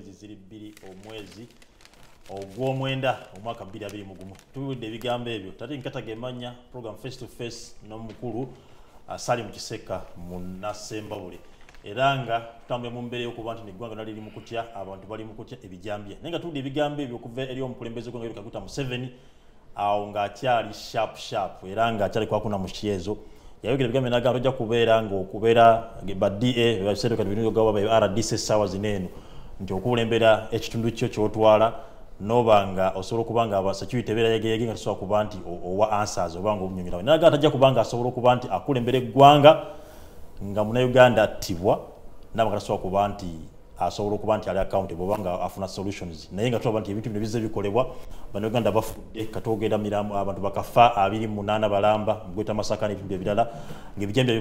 ziri bbiri omwezi ogw'omwenda omwaka 2021 tuwulidde ebigambo ebyo tati nkatagemanya program face to face n'omukulu Salim Kiseka Munnasembabule era nga tutambule mu mbeera y'okuba nti eggwanga naliri mu kutya abantu bali mu kutya ebijambya naye nga tuwulidde ebigambo ebyo okuva eri omukulembeze gw'eggwanga Yoweri Kaguta Museveni awo ng'akyali sharp era ng'akyali kwakuna mu kyezo yayogera ebigambo n'agamba tojja kubeera ng'okubeera ba DA babiseera kati bino gaba ba RDC essaawa zineeno nti okulembera ekitundu kyo kyotwala nobanga osobola kubanga aba security beera yegeyege nga tusobola kuba nti owa answers obanga obunyumira naye tajja kubanga asobola kuba nti akulembera eggwanga nga muna Uganda attibwa nabanga tasobola kuba nti asobola kuba nti ali accountable obanga afuna solutions naye nga tulaba nti ebintu bino bizze bikolebwa bano Uganda bafudde katogera miramu abantu bakafa 28 balamba gweta Masaka n'ebintu ebirala ng'ebijembe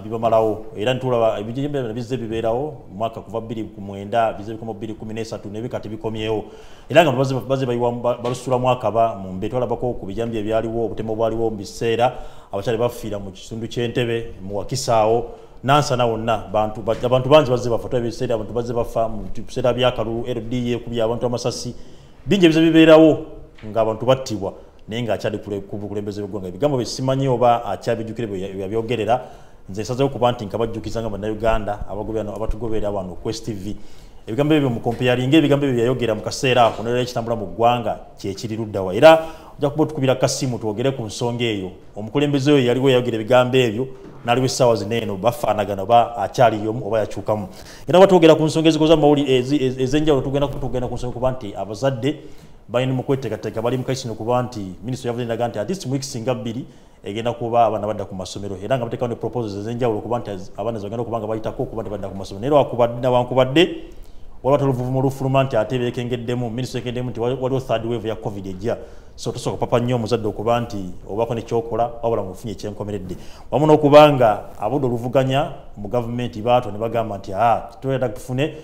bibamalawo era ntulaba ebijembe bizze bibeerawo mwaka kuva 2009 bizze bikomo 2013 nebikati bikomyewo era nga baze bayiwa balusula mwaka ba mu mbe twalabako ku bijembe ebyaliwo obutemo bwaliwo mu biseera abakyali bafiira mu kitundu ky'Entebbe mu Wakisaawo nansa na wonna abantu banzi bazze bafa ebiseera abantu bazze bafa mu biseera by'akalulu LDA kubi abantu amasasi bingi bize bibeerawo ng'abantu battibwa naye ng'akyali ku bukulembeze bw'eggwanga ebigambo bye simanyi oba akyabijjukire byabyogerera nze nsazeewo kuba nti nkabajjukiza nga bannayuganda abatugoberera wano Quest TV ebigambo ebyo mu comparinga ebigambo ebyo byayogera mu kaseera ako n'era ekitambula mu ggwanga kyekiri luddawa era ojja kuba otukubira kasimu twogere ku nsonga eyo omukulembeze oyo yaliwo yayogera ebigambo ebyo naliwo essaawa zineeno bafaanagana oba akyaliyo oba yakyukamu era batwogera ku nsonga ezikoza amawulire ez'enjawulo tugenda ku nsonga kuba nti abazadde balina mu kweteekateeka bali mu kaisino kuba nti minisitule yavudde ndaga nti at least mu weeks nga 2 egenda kuba abaana badda ku masomero era nga bateekawo ne proposals ez'enjawulo kuba nti abaana bagenda okuba nga bayitako okuba nti badda ku masomero naye newankubadde waliwo oluvuvumo olufuluma nti ate bekengeddemu minisitule ekengeddemu nti waliwo third wave ya covid ejja so tosooka papa nnyo omuzadde okuba nti obaako nekyokola wabula mufunye ekyenkomeredde wamu n'okubanga abudde oluvuganya mu gavumenti baato ne bagamba nti tuyenda tufune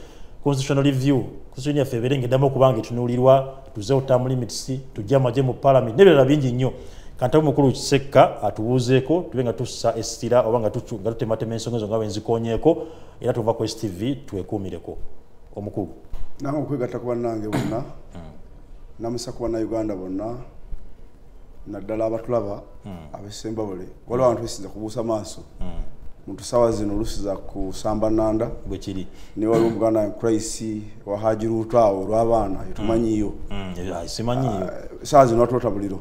constitutional review constitution yaffe ebeere ng'eddamu okubanga etunuulirwa tuzeewo term limits tujje amagye mu parliament n'ebirala bingi nnyo kantabu mukulu Kiseka atubuuzeeko tube nga tussa essira oba nga tutematema ensonga ezo nga bwenzikonyeeko era tuva ku STV twekuumireko omukulu nange okwegatta ku bannange bonna namusa ku bannayuganda bonna naddala abatulaba ab'Essembabule waliwo abantu besinza kubuusa maaso muntu sawa zino olusiza kusamba nnanda bwekiri ne waliwo omuganda Christ wa Haji Ruutaawo olw'abaana etumanyiyo simanyiyo saa zino batulota buliro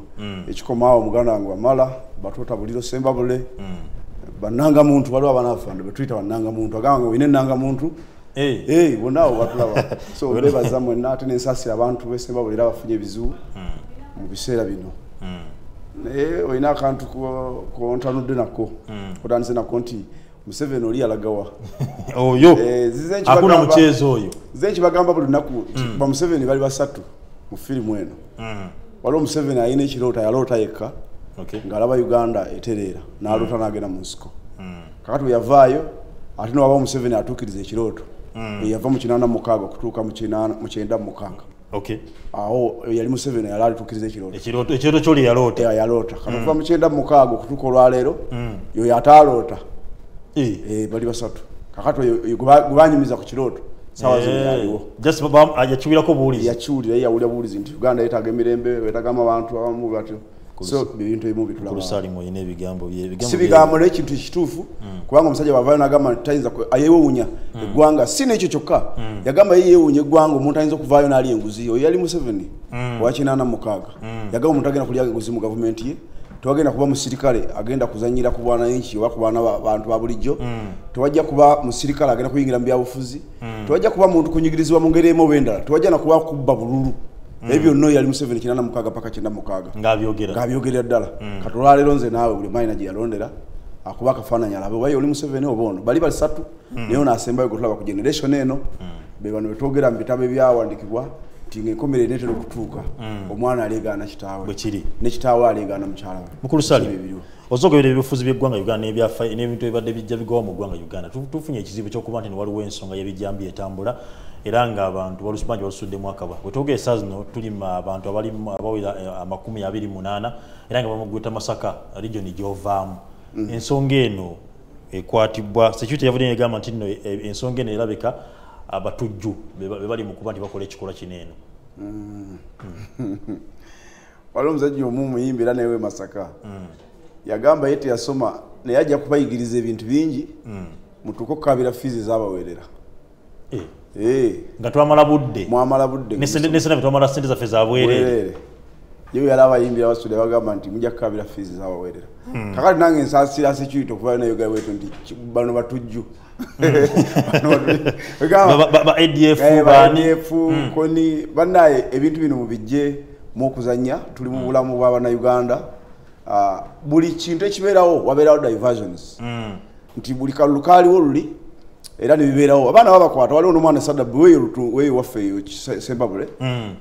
ekikomaawo omuganda wange wamala batulota buliro Ssembabule bannanga muntu waliwo abaana bafande betuyita bannanga muntu agamba nga olina ennanga muntu bonawo batulaba so bebaza mwenna ate nensasira abantu b'Essembabule era bafunye ebizibu mu biseera bino naye olina akantu kontanudde nako otandise nako nti Museveni oli yalagawa oyo akuna mukyezo oyo nze nkibagamba buli lunaku ba Museveni bali basatu mu firimu eno waliwo Museveni alina ekirooto yaloota yekka ng'alaba Uganda etereera n'aloota n'agenda mu nsiko kakati we yavaayo ate ne wabawo Museveni atuukiriza ekirooto yava mu 86 okutuuka mu 96 awo yali Museveni yali alituukiriza ekirooto kyoli yaloota kati okuva mu 96 okutuuka olwaleero yoyo ataaloota bali basatu kakati oyo gwebanyumiza ku kirooto sawa zino yaliwo yakiwulirako buwulizi yakiwulira yawulira buwulizi nti Uganda yeetaaga emirembe weetaagamu abantu abamu batyo so ebintu ebimu bitulaba si bigambo naye ekintu ekituufu kubanga omusajja bwavaayo n'agamba nti tayinza yeewuunya eggwanga si n'ekyo kyokka yagamba ye yeewuunya eggwanga omuntu ayinza okuvaayo n'ali enguzi oyo yali Museveni owa 86 yagamba omuntu agenda kulya enguzi mu gavumenti ye tewagenda kuba musirikale agenda kuzanyira ku bwananchi oba ku baana bantu ba bulijjo tewajja kuba musirikale agenda kuyingira mu byabufuzi tewajja kuba muntu kunyigirizibwa mu ngeri emu oba endala tewajja nakuba kubba bululu ebyo nno yali Museveni 86 paka 96 ng'abyogerera ddala kati olwaleero nze naawe buli mayina gye yalondera akuba akafaananyi alabe oba oli Museveni oba ono bali basatu naye ono asembayo gwe tulaba ku generation eno be bano betwogera mu bitabo ebyawandikibwa nti ng'enkomere neetera okutuuka omwana aleegaana kitaawe ne kitaawe aleegaana mukyala we mukulu Salim ozogoberera ebifuzi by'eggwanga Uganda n'ebintu ebibadde bijja bigawa mu ggwanga Uganda tufunye ekizibu ky'okuba nti waliwo ensonga y'ebijambiya etambula era ng'abantu bangi balusuddemu akaba bwe twogera essaawa zino tuli abantu abawera 28 era nga bamugweta Masaka region gy'ovaamu ensonga eno ekwatibwa security yavudde negamba nti nno ensonga eno erabika abatujju bali mu kuba nti bakola ekikola kinene waliwo omusajja omu muyimbira naye Masaka yagamba yete yasoma naye ajja kubayigiriza ebintu bingi mutuuke okukabira fiizi z'abaweerera nga twamala budde mwamala budde nesena twamala ssente zaffe zabwerere yewe yali abayimbira basudde bagamba nti mujja kukabira fiizi z'abaweerera kakati nange nsaasira security okuvayo nayo gawe wetu nti bano batujju ADF koni bannaye ebintu bino mubijje mukuzanya tuli mu bulamu bw'Abannayuganda buli kintu ekibeerawo wabeerawo diversions nti buli kalulu kaaliwo luli era nebibeerawo abaana babakwata waliwo n'omwana Sadabu weyo waffe eyo Sembabule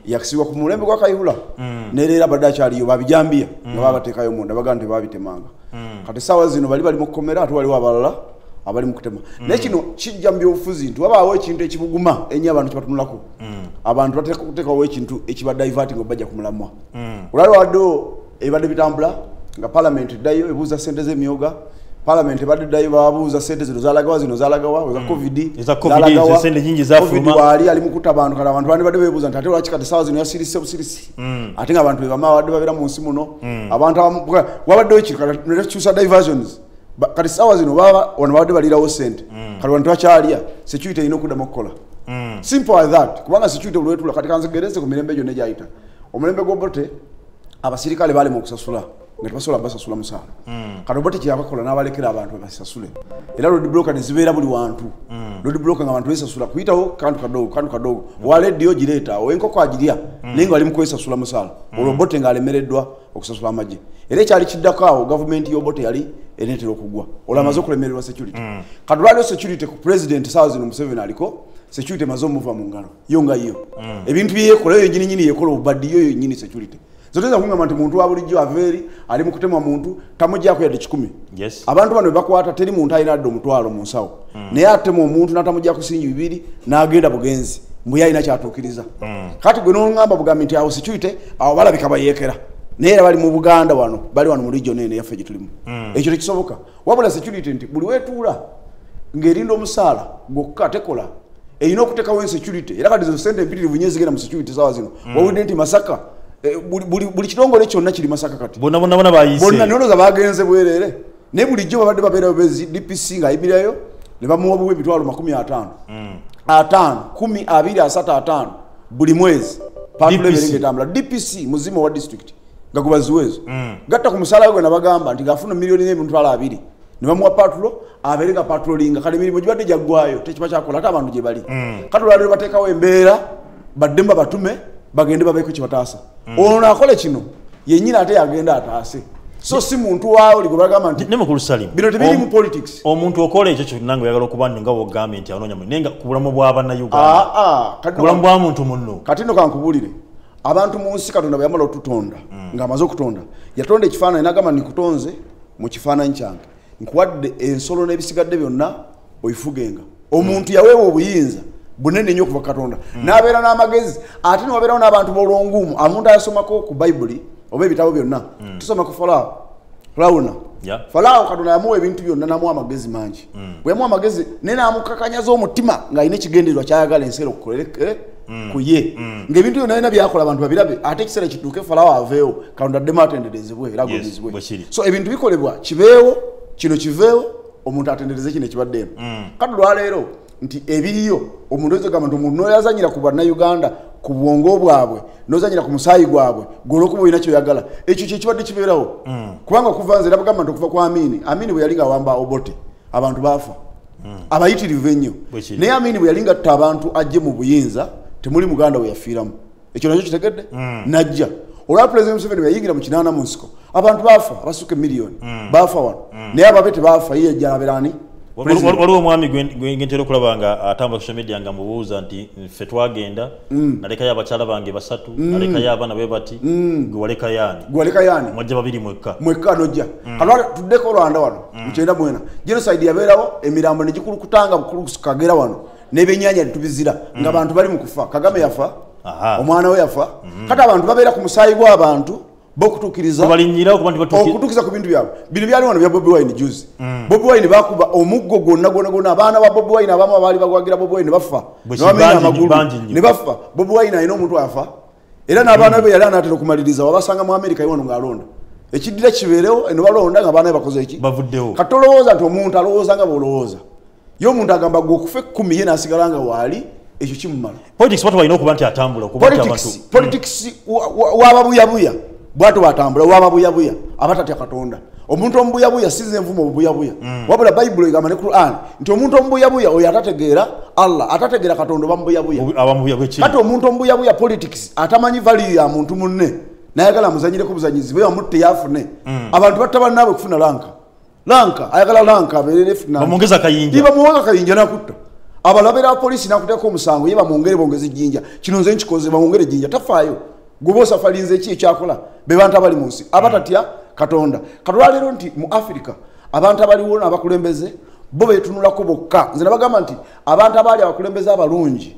yakisibwa ku mulembe gwa Kayihura nereera badde akyaliyo babijambiya nga babateekayo munda bagaa nti babitemanga kati saawa zino bali mu kukomera ate waliwo abalala abali mu kutema naye kino kijja mu byobufuzi nti wabaawo ekintu ekibuguma ennyo abantu kibatunulako abantu bateeka kuteekawo ekintu ekibadivati nga bajja kumulamwa olwali waddewo ebadde bitambula nga palamenti eddayo ebuuza ssente z'emyoga palamenti ebadde eddayo babuuza ssente zino zalagawa eza covid waali ali mu kutta abantu kati abantu bandi badde beebuuza nti ate lwaki kati saawa zino yasirise busirisi ate nga abantu bebama badde babeera mu nsi muno abantu wabaddewo ekintu kati nekyusa diversions kati saawa zino wano babadde balirawo ssente kati wano tebakyalya security erina okuddamu okukola simple as that kubanga security olwetula kati kanzegereze ku mirembe gyonna egyayita omulembe gw'Obote abasirikale baali mu kusasula nga tebasobola basasula musaala kati Obote kyeyabakola n'abalekera abantu basasule era road blocker nezibeera buli wantu road blocker nga abantu besasula kuyitawo kantu kadogo wa radio gireeta enkoko agirya naye nga ali mu kwesasula musaala olwo Obote ng'alemereddwa okusasula amagye era ekyali kiddako awo gavumenti y'Obote yali eneetera okugwa olwo amaze okulemererwa security kati lwaliwo security ku president saawa zino Museveni aliko security emaze omuva mu ngalo yo nga yo ebintu byeyekola yo yennyini yekola obubaddi yo yennyini security zoteza kungamba nti muntu wa bulijjo aveeri ali mu kutemwa muntu tamuggyako yadde 10 abantu bano bebakwata teri muntu alina adde omutwalo mu nsawo naye atema omuntu n'atamuggyako singi 2 n'agenda bugenzi mbuye alina kyatuukiriza kati gwe n'oŋŋamba bugambi nti awo security awo balabika bayeekera naye era bali mu Buganda wano bali wano mu region eno yaffe gye tulimu ekyo tekisoboka wabula security nti buli weetuula ng'erinda omusaala gwokka tekola erina okuteekawo insecurity era kati zo ssente empitirivu nnyo ezigenda mu security saawa zino wawulidde nti Masaka buli kitongole kyonna kiri Masaka kati bonna bayise bonna noloza bagenze bwerere naye bulijjo babadde babeerayo bezi DPC ng'ayimirayo ne bamuwa buwe emitwalo 50 5 10 20 35 buli mwezi patuleberingetambula DPC muzima wa district nga gubaziwezo gatta ku musaala gwe nabagamba nti gafuna milioni n'emitwalo 2 ne bamuwa patulo aberenga patrollinga kale emirimu gibadde jaggwayo tekiba kyakola ate abantu gye bali kati olwaliro bateekawo embeera baddemba batume bagende babeeko kibataasa ono akola kino yennyini ate yagenda ataase so si muntu waawo ligwe bagamba nti Mukulu Salim bino tebiri mu politics omuntu okola ekyo kyonnange oyagala okuba nga bw'ogambye nti anoonya nenga ku bulamu bw'Abannayuganda ku bulamu bwa muntu munno kati nno kankubulire abantu mu nsi Katonda bwe yamala otutonda ng'amaze okutonda yatonda ekifaananyi n'agamba nikutonze mu kifaananyi kyange nkuwadde ensolo n'ebisigadde byonna oyifugenga omuntu yaweewa obuyinza bunene nnyo okuva Katonda n'abeera n'amagezi ate n'obeerawo n'abantu b'olwonguumu omuntu ayasomako ku bayibuli oba ebitabo byonna tusoma ku Falawuna Falaawo Katonda yamuwa ebintu byonna n'amuwa amagezi mangi bwe yamuwa amagezi naye n'amukakanyaza omutima ng'alina ekigendererwa kyayagala ensi okukolere ku ye ng'ebintu byonna alina byakola abantu babirabe ate ekiseera kituuke Falaawo aveewo Katonda addemu atenderezebwe era agulizibwe so ebintu bikolebwa kibeewo kino kiveewo omuntu atendereze kino ekibaddeemu kati lwaleero nti ebiriyo omuntu ezogamba nti omuntu noyazanyira ku Bannayuganda ku bwongo bwabwe nozanyira ku musaayi gwabwe gwolwokuba olina kyoyagala ekyo kyekibadde kibeerawo kubanga okuva nze era bagamba nti okuva ku Amini bwe yali nga awamba Obote abantu baafa abayitirivu ennyo naye Amini bwe yali nga atta abantu ajje mu buyinza temuli Muganda we yafiiramu ekyo nakyo kitegedde najja olwa President Museveni bwe yayingira mu kinaana mu nsiko abantu baafa abasukka emiliyoni baafa wano naye ababe tebaafa ye yajja abeerani waliwo omwami gwentera okulaba nga atambula social media nga mubuuza nti ffe twagenda nalekayo abakyala bange 3 nalekayo abaana be bati gwe waleka yaani mwajja 2 mwekka nojja kalwala tuddeko Rwanda wano mukyenda mwena genocide yabeerawo emirambo ne gikulukutanga Kagera wano n'ebyennyanja tubizira nga abantu bali mu kufa Kagame yafa omwana we yafa kati abantu babeera ku musaayi gw'abantu bokutukiriza balinyira okutukiza ku bintu byabo bino byali wano bya Bobi Wine juzi Bobi Wine bakuba omuggo gonna abaana ba Bobi Wine abamu abali bagwagira Bobi Wine bafa nabamenya amagulu ne bafa Bobi Wine ayina omuntu afa era n'abaana be yali anatera okumaliriza wabasanga mu America yiwano ng'alonda ekidira kibeerewo eno balonda nga abaana be bakoze eki bavuddewo katolowooza nti omuntu alowooza nga bw'olowooza ye omuntu agamba gwe okufa 10 ye n'asigala nga waali ekyo kimumala politics watu balina okuba nti atambula politics wababuyabuya bwatu batambula wababuyabuya abatatya Katonda omuntu omubuyabuya size envumo obubuyabuya wabula Bible egamba ne Quran nti omuntu omubuyabuya oyo atategeera Allah atategeera Katonda bamubuyabuya kati omuntu omubuyabuya politics atamanyi value ya muntu munne nayagala muzanyire ku buzanyizi be bamutte yafune abantu batabanaabwe kufuna lanka ayagala lanka abeerere funa bamongeza kayinja bamuwanga kayinja nakutta abalabira polisi nakuteka omusango ye bamwongere bongeze jinja kino nze nkikoze bamwongere jinja tafaayo gubosa falinze ki ekyakola be bantu abali mu nsi abatatya Katonda katwalero nti mu Africa abantu abaliwo abakulembeze bo betunulako bokka nze nabagamba nti abantu abali abakulembeze abalungi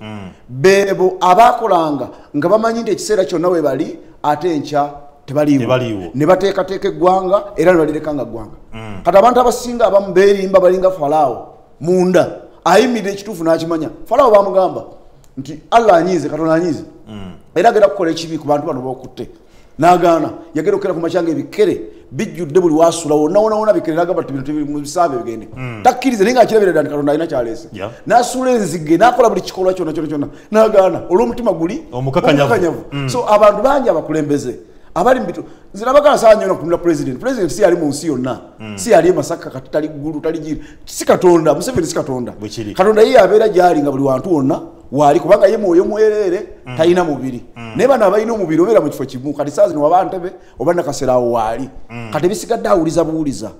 bebo abakolanga nga bamanyi nti ekiseera kyonna we bali ate enkya tebaliwo ne bateekateeka eggwanga era ne balirekanga ggwanga kati abantu abasinga abamu beerimba balinga Falaawo munda ayimirira ekituufu n'akimanya Falaawo bamugamba nti Allah anyize Katonda anyize era agenda kukola ekibi ku bantu bano bokutte n'agaana yagenda okera ku makyanga ebikere bijjudde buli wasula wonna bikere n'agamba nti bintu mu bisaabe bigende takkirize naye ng'akirabira ddala nti Katonda alina kyaleese n'asula enzige n'akola buli kikolwa kyonna n'agaana olw'omutima guli omukakanyavu so abantu bangi abakulembeze abali mbitu zirabagala saa nyo nakumula president si yali mu nsi yonna si yali Masaka kati tali ggulu tali jiri si Katonda Museveni si Katonda Katonda ye abeera gyali nga buli wantu wonna wali kubanga ye mwoyo mwerere talina mubiri naye bano abalina omubiri obeera mu kifo kimu kati saa zino waba Ntebe oba Nakaserawo waali kati ebisigadde awuliza buwuliza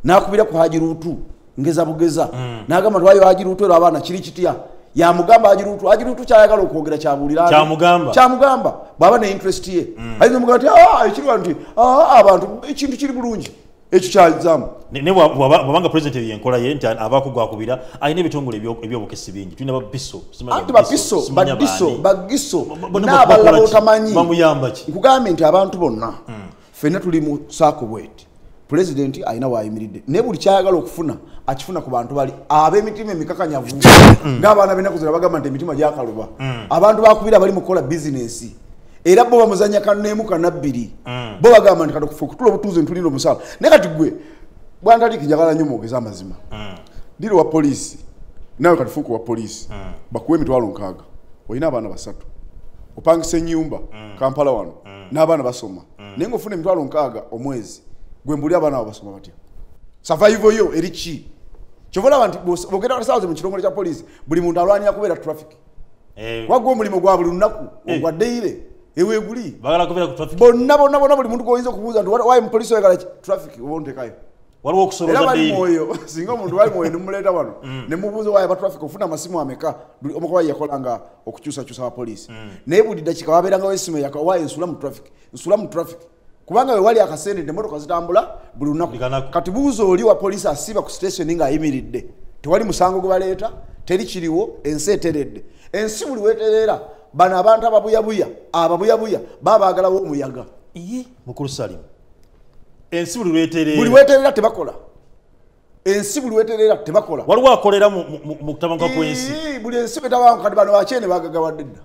n'akubira ku Haji Ruutu ngeza bugeza n'agamba nti wayo Haji Ruutu era abaana kiri kitya yamugamba Haji Ruutu kyayagala okwogera kyabulira kyamugamba bwaba ne interest ye ayinza omugamba nti ekiriwa nti abantu ekintu kiri bulungi ekyo kyazamu ne bwabanga president yenkola ye nti abakugwakubira ayina ebitongole ebyobukesi bingi tulina bagiso n'abalala botamanyi bamuyamba ki nkugambye nti abantu bonna ffenna tuli mu saako bweti president ayina wayimiridde ne buli kyayagala okufuna akifuna ku bantu bali ab'emitima emikakanyavu ng'abaana b'ennaku zino bagamba nti emitima gyakaluba abantu bakubira bali mu kukola bizinesi era bo bamuzanya kanneemu kanabbiri bo bagamba nti katukufa okutula obutuuze ntulira omusala naye kati gwe bwantaliki njagala nnyo mwogeza amazima diri wa poliisi nawe katufuuku wa poliisi bakuwa emitwalo 6 olina abaana 3 opangisa ennyumba Kampala wano n'abaana basoma naye ng'ofuna emitwalo 6 omwezi gwe mbuli abaana abo basoma batya survival yo eri ki kyova olaba nti bwogenda kasaaze mu kitongole kya poliisi buli muntu alwanira kubeera traffic wagwa omulimu gwa buli lunaku ogwaddeire eweguli bonna buli muntu goyinza okubuuza nti wayi mupoliisi oyagala traffic oba ontekayo waliwo okusoloza era bali mwoyo singa omuntu bali mwoyo nemuleeta wano nemubuuza wayi aba traffic ofuna amasimu ameka omukoba yakolanga okukyusakyusa abapoliisi naye buli dakiika wabeerangawo esimu eyaka wayi nsula mu traffic kubanga we wali akasente emmotoka zitambula buli lunaku kati buuza oli wa poliisi asiba ku station ng'ayimiridde tewali musango gwe baleeta teri kiriwo ensi eteredde ensi buli weeterera bano abantu ababuyabuya baba bagalawo omuyaga mukulu Salim ensi buli weeterera tebakola ensi buli weeterera tebakola waliwo akolera mu kutabanguka kw'ensi buli ensi betabanguka kati bano bakyene bagagawadde dda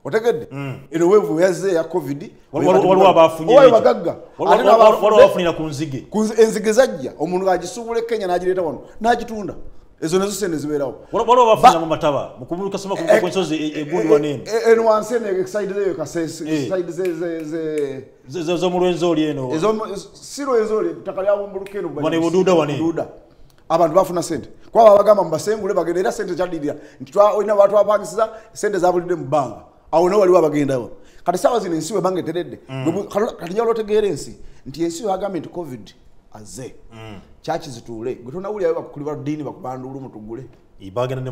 otegedde eno weevu yazze ya covid waliwo abafunye bagagga waliwo abafunira ku nzige enzige zajja omuntu agisuubula Kenya n'agireeta wano n'agitunda ezo nazo sente zibeerawo waliwo abafunira mu mataba mu kubuluka soma ku ensozi egundi wanene eno wansi eno exide zeyo kaside zo mu lwenzo oli eno siro enzo oli ttaka lya bumbuluka eno wane buduuda abantu bafuna sente kwaba bagamba mbasengule bagenda era sente kyaddirira nti olina abantu abapangisiza sente zabulidde mu bbanga awo ne waliwo abagendawo kati saawa zino ensi we bange eteredde kati njala otegeera ensi nti ensi wagambye nti covid azze kyaki zituule gwe tonawulirayo bakukulibwa ddiini bakubanduula mutugule bagenda ne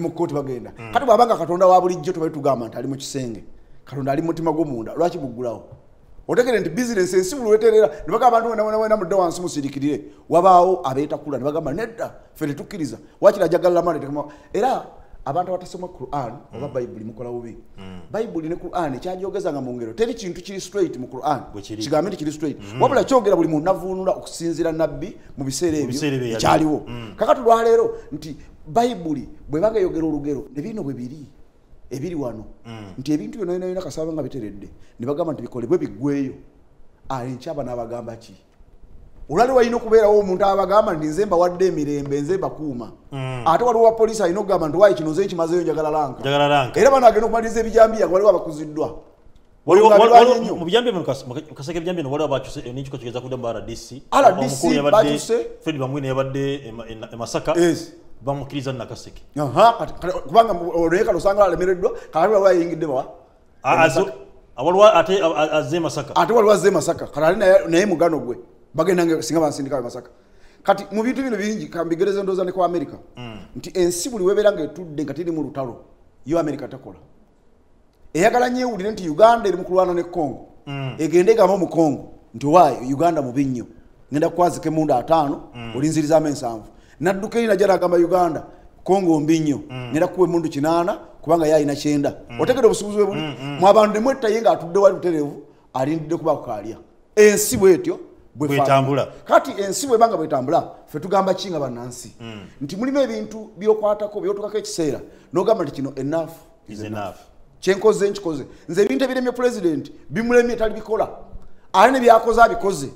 mu kkooti bagenda kati bwabanga Katonda wa bulijjo tubali tugamba nti ali mu kisenge Katonda ali mu mutima gw'omunda lwaki buggulawo otegere nti bizinesi ensi buli weeterera ne bagamba abantu wena mudde wansi musirikirire wabaawo abeetakula ne bagamba nedda ffe tetukkiriza wakiri ajagalira maani era abantu abatasoma Quran oba Bible mukola bubi. Bible ne Quran kyajogezanga mu ngero teri kintu kiri straight mu Quran kigambe nti kiri straight wabula kyogera buli muntu navunula okusinzira nabbi mu biseera ebyo kyaliwo kakati lwa leero nti Bible bwe banga yogera olugero nebino bwe biri ebiri wano nti ebintu byonna kasaba nga biteredde ne bagamba nti bikolebwe biggweyo enkyaba n'abagamba ki olwali walina okubeerawo omuntu abagamba nti nze mbawadde emirembe nze mbakuuma ate waliwo wa polisi alina okugamba nti waayi kino nze nkimazeyo njagala lanka era bano agenda okumaliriza ebijambiya waliwo abakuziddwa mu bijambiya Kaseke ebijambiya no waliwo bakyuse n'ekiko kigeza kudda mu RDC bakyuse Fred Bamwine yabadde e Masaka bamukiriza na Kaseke kubanga oleka losanga alemereddwa kale waliwo ayingidde bawa awaliwo ate azze Masaka ate waliwo azze Masaka kale naye mugano gwe bagenda singa bansindika Masaka kati mu bintu bino bingi kambigereza ndoza ne kwa America nti ensi buli weberanga etudde nga tiri mu lutalo yo America takola eyagala nyewulire nti Uganda eri mu kulwana ne Congo egende gamo mu Congo nti wayo Uganda mu binnyo ngenda kwazike munda 5 olinziriza amensanvu nadduka ina jara gamba Uganda Congo mbinyo ngenda kuwe mundu 8 kubanga yayi na 9 otegede obusubuzi bwe buli mu abantu mwetta yenga atudde wali buterevu alindide kuba kukalya ensi bwetyo bwetambula kati ensi bwe banga bwetambula fe tugamba kinga banansi nti mulime ebintu byokwatako byotukako ekiseera nogamba nti kino enough is enough chenkoze nchikoze nze ebintu ebiremye president bimulemye tali bikola ane byakoze abikoze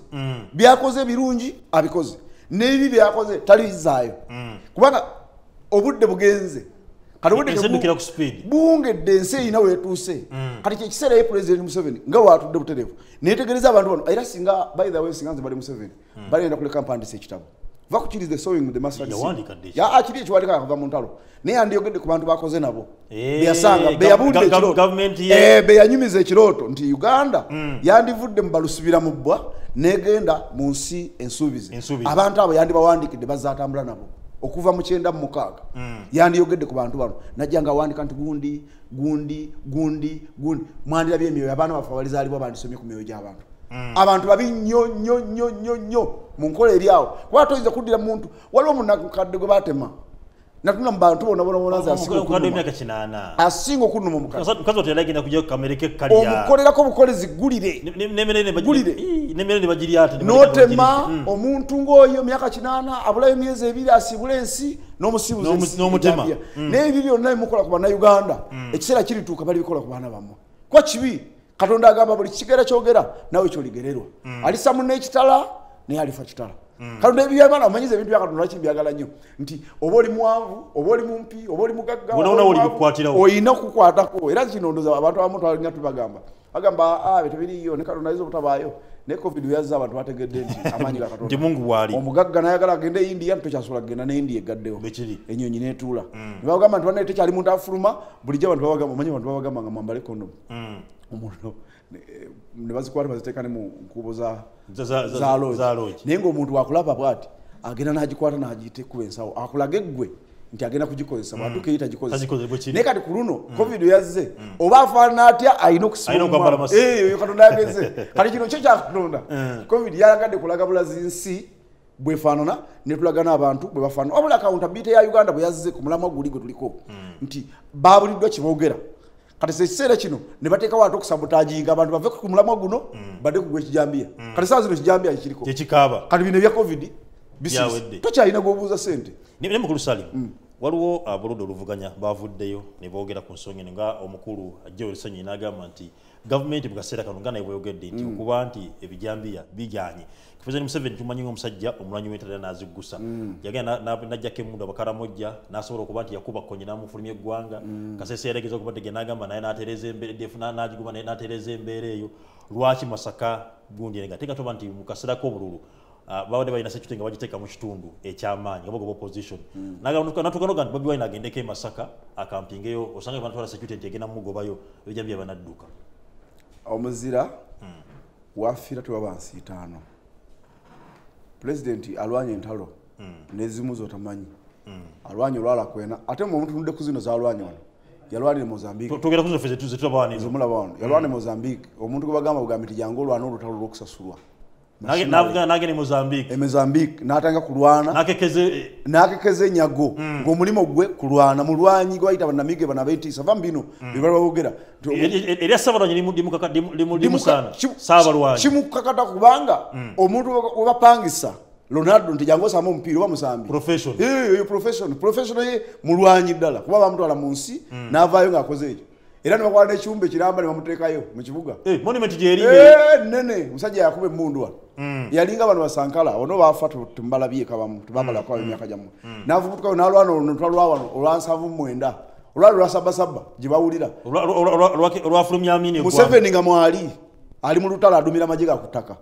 byakoze birungi abikoze nebi byakoze tali bizayo kubanga obudde bugenze kati obudde ndukira ku speed bunge dense ina wetuse kati kyekiseera ye president Museveni nga watudde buterevu netegereza abantu bano era singa by the way singa nze bali Museveni bali enda kule kampani se kitabo vakukirize sewing with the master ya akiri ekiwalika akava mu ntalo naye andiyogedde ku bantu bakoze nabo beyasanga beyabudde ekirooto beyanyumiza ekirooto nti Uganda yandivudde mu balusubira mu bbwa negenda mu nsi ensuubizi abantu abo yandibawandikidde bazatambula nabo okuva mu 9 mu 6 yandiyogedde ku bantu bano najjanga wandika nti gundi mwandira byemyoyo abaana bafa balizaalibwa bandisomye ku myoyo gy'abantu abantu babi nnyo mu nkola eryawo kuba toyinza kuddira muntu waliwo omunakadde gwe batema natuna mu bantu bona za asinga okunuma omukazi omukolerako bukolezi gulire notema omuntu ng'oyo myaka 8 abulayo emyezi 2 asibula ensi n'omusibuzi naye ebyo byonna bimukola ku bannayuganda ekiseera kirituuka bali bikola ku baana bammwe kwa kibi Katonda agamba buli kigera kyogera nawe kyoligererwa alisa munne ekitala naye alifa kitala Katonda ebyamana omanyize ebintu bya Katonda kibyagala nnyo nti oba oli mwanvu oba oli mumpi oba oli mugagga oyina okukwatako era kino ndoza abantu abamu twalinga tubagamba agamba bitubiriyo ne Katonda izo butabaayo ne covid yazza abantu bategedde nti amanyi ga Katonda nti Mungu wali omugagga nayagala agende India ntokyasobola kugenda ne India egaddewo enyonyi netuula bagamba nti bane tekyali muntu afuluma bulijjo abantu babagamba omanyi abantu babagamba nga mwambale kondo omuntu ne bazikwata baziteeka ne mu nkubo za loji naye ng'omuntu wakulaba bwati agenda n'agikwata n'agiyite kuba ensawo akulaga eggwe nti agenda kugikozesa bwatuka eyita gikozesa naye kati ku luno covid yazze oba afaanana atya alina okusiba eyo Katonda yageze kati kino kyo kya Katonda covid yayagadde kulaga bulazi nsi bwefaanana netulaga n'abantu bwe bafaanana wabula accountability ya Uganda bwe yazze ku mulamwa guli gwe tuliko nti babuliddwa kiboogera kati sekiseera kino ne bateeka watu okusabotaginga abantu bave ku mulamwa guno badde kugwa ekijambiya kati saa zino ekijambiya kiriko kyekikaaba kati bino ebya covid bisisi tokyalina gwobuuza sente ne mukulu Salim waliwo abuludo oluvuganya bavuddeyo ne boogera ku nsonga nga omukulu ajja olusanyi n'agamba nti gavumenti mu kaseera kano nga naye bweyogedde nti okuba nti ebijambiya bijanye President Museveni tumanyi omusajja omulanyi w'entera n'aziggusa yagenda najjako emmundu abakaramojja n'asobola okuba nti yakuba konye n'amufulumya eggwanga kasese yalegeza okuba nti n'agamba naye n'atereeza embeera defu n'agiguma naye n'atereeza embeera eyo lwaki Masaka gundi nga teka toba nti mu kaseera k'obululu bawadde balina security nga bagiteeka mu kitundu ekyamaanyi nga bogoba opposition natukanoga nti Bobi Wine agendeko e Masaka akampingeyo osanga banatwala security nti egenda mumugobayo ebijambiya banadduka omuzira wafiira tewaba nsi 5 President alwanye entalo nezimu zotamanyi alwanye olwala kwena ate mu muntu tunde kuzino za alwanye wano yalwanye Mozambique tugera kuzino feze tubawani zomula bawano yalwanye Mozambique omuntu gwe bagamba bugamiti jango olwana olutalo lwokusasulwa nage ni Mozambique Mozambique natanga kulwana nakekeze nyago ng'omulimo gwe kulwana mulwanyi gwaita banamige banabetisa vambino bibala bogera era sabalwanyi limu sana sabalwanyi kimukakata kubanga omuntu obapangisa Ronaldo ntijango samo mpira wa musambi professional ye mulwanyi ddala kuba bamutwala munsi navayo ngakoze ekyo era nibakwana ekyumba ekiramba nebamutekayo mu kibuga monument gyeri nene musajja yakube mundu wa yalinga bano basankala ono bafa tumbalabye kabamu tubamala kwa emyaka jamu navubutuka nalwana olwano olwansavu mwenda olwalo lwasabasaba gibawulira olwafulumya amini Museveni nga mwali ali mu lutalo adumira majiga kutaka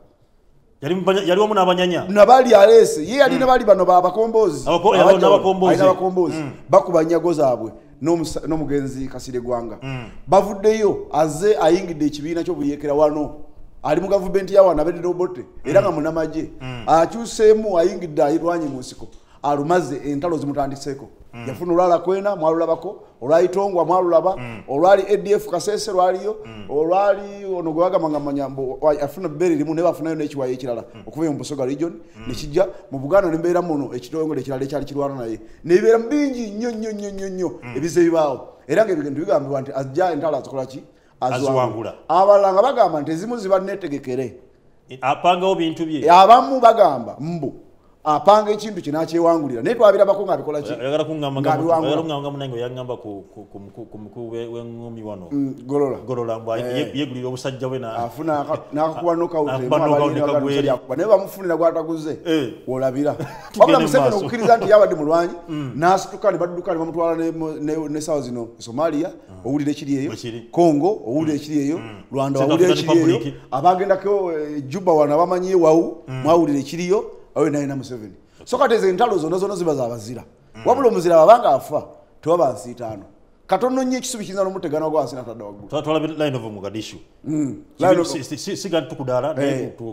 yali omu n'abanyanya nabali alese ye ali nabali bano babakombozi abakombozi bakuba nyago zaabwe n'omugenzi Kasire Gwanga bavuddeyo aze ayingidde ekibiina ky'obuyekera wano ali mu gavumenti yawo anabedde robote era nga munamaje akyuseemu ayingidde ayirwanye mu nsiko alumaze entalo zimutandiseeko yafuna olwala kwena mwalulabako olwayitongwa mwalulaba olwali ADF Kasese lwaliyo olwali ono gwe bagamba manyambo afuna beri limu ne bafunayo n'ekiwayo ekirala okuva mu Busoga region nekijja mu Buganda nembeera muno ekitongole ekirala ekyali kirwana naye nebeera bingi nnyo ebize bibaawo era ng'ebintu bigambibwa nti ajja entalo azikola ki aziwangula abalanga bagamba nti ezimu ziba netegekere apangawo bintu bye abamu bagamba mbu apanga ekintu kinakyewangulira naye twabirabako nga abikola ki ayagala kungamba munange yangamba ku w'engumi wano golola yegulira obusajja bwe afuna n'akakuba knockout naye bamufunira gwataguze olabira wabula Museveni okukkiriza nti yabadde mulwanyi n'asituka ne badduka ne bamutwala ne sawa zino Somalia owulira ekiri eyo Congo owulira ekiri eyo Rwanda owulira ekiri eyo abagendako Juba wano abamanyi wawu mwawulira ekiriyo awe naye na Museveni so kateze entalo zona ziba zabazira wabula omuzira babanga afa tewaba nsiitaano katono nnyo ekisubi kiyinza n'omutegana gwa asina tadda waggulu twala line of Mogadishu siga tukudala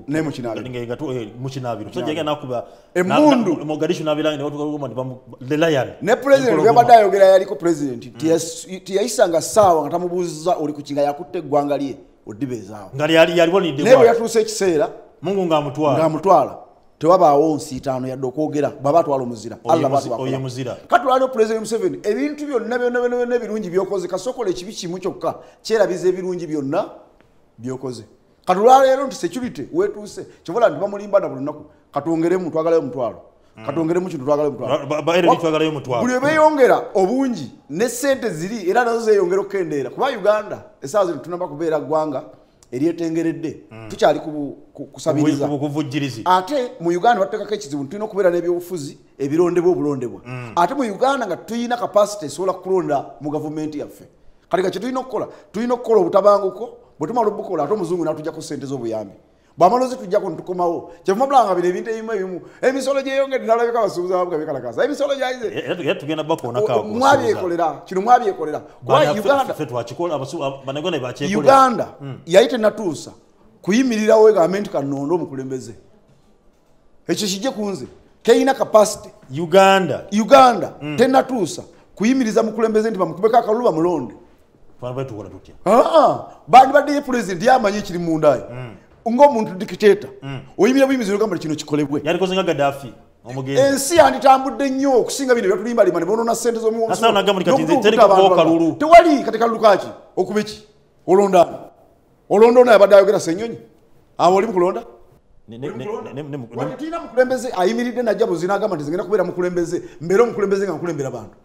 ne mukinabiro tusajja nakuba emundu Mogadishu nabiranga ne watu the lion ne president yabadde ayogera yaliko president tiyayisanga saawa nga tamubuuza oli ku kinga yakutte eggwanga lye odibezaawo nga yalibonidde naye yatuuse ekiseera Mungu ng'amutwala tewabaawo nsiitaano yadde okwogera baba atwala omuzira oye muzira katwala President Museveni ebintu byonna ebirungi byokoze kasokola ekibi kimu kyokka kyerabiza ebirungi byonna byokoze katulwa leero nti security wetuuse kivola nti bamulimba na buli lunaku katwongeremu twagalayo omutwalo katwongeremu kintu twagalayo omutwalo buli beeyongera obungi ne ssente ziri era nazo zeeyongera okukendeera kuba Uganda essaawa zino tunamba kubeera ggwanga eryetengeredde tukyali kusabiriza ate mu Uganda batekako ekizibu tulina okubeera n'ebyobufuzi ebirondebwa obulondebwa ate mu Uganda nga tuyina capacity esobola kulonda mu gavumenti yaffe kati nga kye tulina okukola obutabanguko bwe tumala obukola ate omuzungu n'atuggyako ssente z'obuyambi bw'amalozi tujjako nitukomawo kyevumabulanga bino ebintu ebimu emisolo gyeyongedde nalabika abasuubuzi abavuga bekalakasa emisolo gyayize tugenda bakoonako mwabyekolera kino mwabyekolera Uganda yali tenatuusa kuyimirirawo gavumenti kanondo omukulembeze ekyo kijje kunze keyina capacity Uganda tenatuusa kuyimiriza mukulembeze nti bamukubeko akalulu bamulonde bandi baddeyo president yamanyi ekiri mundayo ng'omuntu dictator oyimira buyimizi ogamba kino kikolebwe yalikoze nga Gaddafi omugenzi ensi yanditambudde nnyo okusinga bino byatulimbalima ne bonoona ssente z'omuwonsi tewali kati kalulu kaki okuba eki olonda ono yabadde ayogera Ssenyonyi abo oli mukulonda tulina mukulembeze ayimiridde najja buzi n'agamba nti zigenda kubeera mukulembeze mbeera omukulembeze nga nkulembera bantu